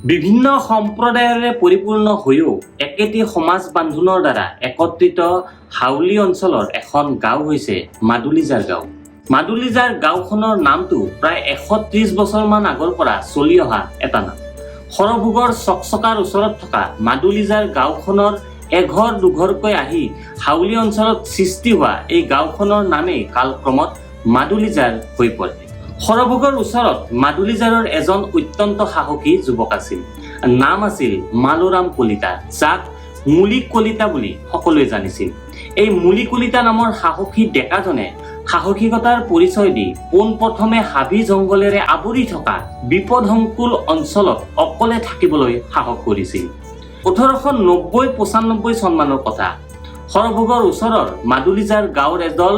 বিভিন্ন সম্প্ৰদায়েৰে পৰিপূৰ্ণ হৈও একেটি সমাজ বান্ধোনৰ দ্বাৰা একত্ৰিত হাউলি অঞ্চলৰ এখন গাঁও হৈছে মাদুলিজাৰ গাঁও। মাদুলিজাৰ গাঁওখনৰ নামটো প্ৰায় 130 বছৰমান আগৰ পৰা চলি অহা এটা নাম। সৰভোগৰ চকচকাৰ ওচৰত থকা মাদুলিজাৰ গাঁওখনৰ এঘৰ দুঘৰকৈ আহি হাউলি অঞ্চলত সৃষ্টি হোৱা এই গাঁওখনৰ নামেই কালক্ৰমত মাদুলিজাৰ হৈ পৰে। সৰভোগৰ ওচৰত মাদুলিজাৰৰ এজন অত্যন্ত সাহসী যুৱক আছিল। নাম আছিল মালোৰাম কলিতা, যাক মুলি কলিতা বুলি সকলোৱে জানিছিল। এই মুলি কলিতা নামৰ সাহসী ডেকাজনে সাহসিকতাৰ পৰিচয় দি পোনপ্ৰথমে হাবি জংঘলেৰে আৱৰি থকা বিপদসংকুল অঞ্চলত অকলে থাকিবলৈ সাহস কৰিছিল। 1890-95 চনমানৰ কথা। সৰভোগৰ ওচৰৰ মাদুলিজাৰ গাঁৱৰ এদল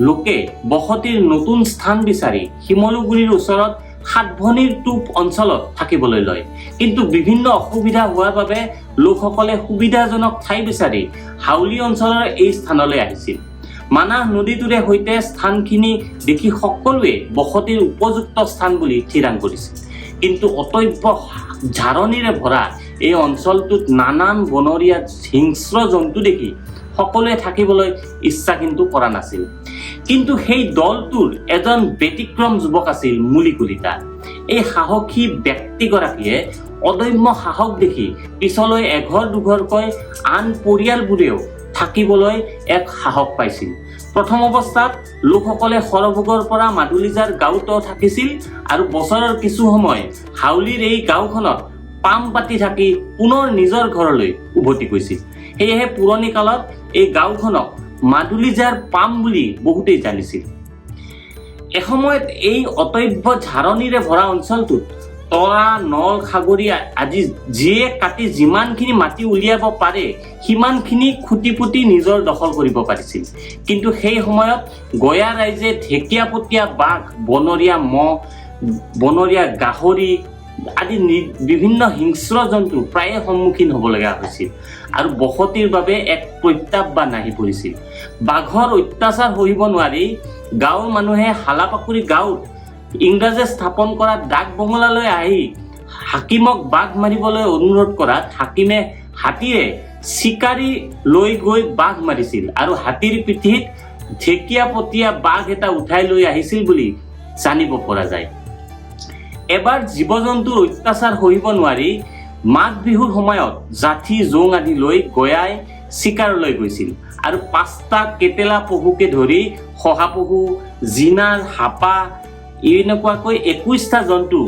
লোকে বসতিৰ নতুন স্থান বিচাৰি শিমলুগুৰিৰ ওচৰত সাতভনীৰ টোপ অঞ্চলত থাকিবলৈ লয়। কিন্তু বিভিন্ন অসুবিধা হোৱাৰ বাবে লোকসকলে সুবিধাজনক ঠাই বিচাৰি হাউলি অঞ্চলৰ এই স্থানলৈ আহিছিল। মানাহ নদীটোৰে সৈতে স্থানখিনি দেখি সকলোৱে বসতিৰ উপযুক্ত স্থান বুলি থিৰাং কৰিছিল। কিন্তু অতব্য ঝাৰণিৰে ভৰা এই অঞ্চলটোত নানান বনৰীয়া হিংস্ৰ জন্তু দেখি সকলোৱে থাকিবলৈ ইচ্ছা কিন্তু কৰা নাছিল। কিন্তু সেই দলটোৰ এজন ব্যতিক্ৰম যুৱক আছিল মুলি কলিতা। এই সাহসী ব্যক্তিগৰাকীয়ে অদম্য সাহস দেখি পিছলৈ এঘৰ দুঘৰকৈ আন পৰিয়ালবোৰেও থাকিবলৈ এক সাহস পাইছিল। প্ৰথম অৱস্থাত লোকসকলে সৰভোগৰ পৰা মাদুলিজাৰ গাঁৱতো থাকিছিল আৰু বছৰৰ কিছু সময় হাউলিৰ এই গাঁওখনত পাম পাতি থাকি পুনৰ নিজৰ ঘৰলৈ উভতি গৈছিল। সেয়েহে পুৰণি কালত এই গাঁওখনক মাদুলিজাৰ পাম বুলি বহুতেই জানিছিল। এসময়ত এই অতব্য ঝাৰণিৰে ভৰা অঞ্চলটোত তৰা, নল, সাগৰী আদি যিয়ে কাটি যিমানখিনি মাটি উলিয়াব পাৰে সিমানখিনি খুটি পুতি নিজৰ দখল কৰিব পাৰিছিল। কিন্তু সেই সময়ত গয়া ৰাইজে ঢেকীয়াপতীয়া বাঘ, বনৰীয়া মহ, বনৰীয়া গাহৰি আদি বিভিন্ন হিংস্ৰ জন্তু প্ৰায়ে সন্মুখীন হ'ব লগা হৈছিল আৰু বসতিৰ বাবে এক প্ৰত্যাহ্বান আহি পৰিছিল। বাঘৰ অত্যাচাৰ সহিব নোৱাৰি গাঁৱৰ মানুহে হালাপাকুৰি গাঁৱত ইংৰাজে স্থাপন কৰা ডাক বঙলালৈ আহি হাকিমক বাঘ মাৰিবলৈ অনুৰোধ কৰাত হাকিমে হাতীৰে চিকাৰী লৈ গৈ বাঘ মাৰিছিল আৰু হাতীৰ পিঠিত ঢেকীয়াপতীয়া বাঘ এটা উঠাই লৈ আহিছিল বুলি জানিব পৰা যায়। এবাৰ জীৱ জন্তুৰ অত্যাচাৰ সহিব নোৱাৰি মাঘ বিহুৰ সময়ত জাঠি, জোং আদি লৈ গয়াই চিকাৰলৈ গৈছিল আৰু 5টা কেটেলা পহুকে ধৰি শহাপহু, জিনাৰ, হাপা এনেকুৱাকৈ 21টা জন্তু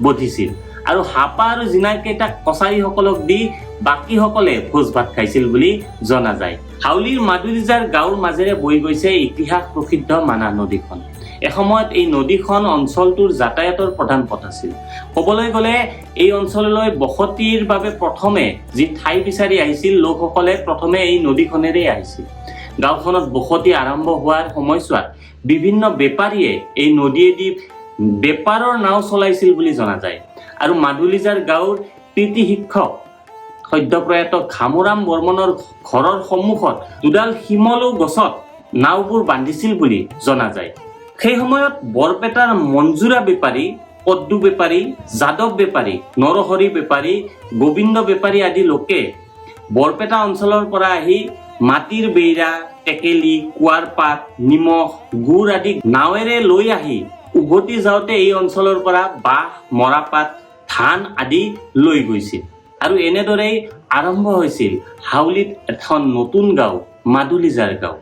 বধিছিল আৰু হাপা আৰু জিনাৰ কেইটাক কছাৰীসকলক দি বাকীসকলে ভোজ ভাত খাইছিল বুলি জনা যায়। হাউলিৰ মাদুলিজাৰ গাঁৱৰ মাজেৰে বৈ গৈছে ইতিহাস প্ৰসিদ্ধ মানাহ নদীখন। এসময়ত এই নদীখন অঞ্চলটোৰ যাতায়াতৰ প্ৰধান পথ আছিল। ক'বলৈ গ'লে এই অঞ্চললৈ বসতিৰ বাবে প্ৰথমে যি ঠাই বিচাৰি আহিছিল লোকসকলে প্ৰথমে এই নদীখনেৰে আহিছিল। গাঁওখনত বসতি আৰম্ভ হোৱাৰ সময়ছোৱাত বিভিন্ন বেপাৰীয়ে এই নদীয়েদি বেপাৰৰ নাও চলাইছিল বুলি জনা যায় আৰু মাদুলিজাৰ গাঁৱৰ কৃতি শিক্ষক সদ্যপ্ৰয়াত ঘামৰাম বৰ্মনৰ ঘৰৰ সন্মুখত দুডাল শিমলু গছত নাওবোৰ বান্ধিছিল বুলি জনা যায়। সেই সময়ত বৰপেটাৰ মঞ্জুৰা বেপাৰী, পদ্দু বেপাৰী, যাদৱ বেপাৰী, নৰহৰি বেপাৰী, গোবিন্দ বেপাৰী আদি লোকে বৰপেটা অঞ্চলৰ পৰা আহি মাটিৰ বেইৰা, টেকেলি, কুৱাৰ পাত, নিমখ, গুড় আদি নাৱেৰে লৈ আহি উভতি যাওঁতে এই অঞ্চলৰ পৰা বাঁহ, মৰাপাত, ধান আদি লৈ গৈছিল আৰু এনেদৰেই আৰম্ভ হৈছিল হাউলিত এখন নতুন গাঁও মাদুলিজাৰ গাঁও।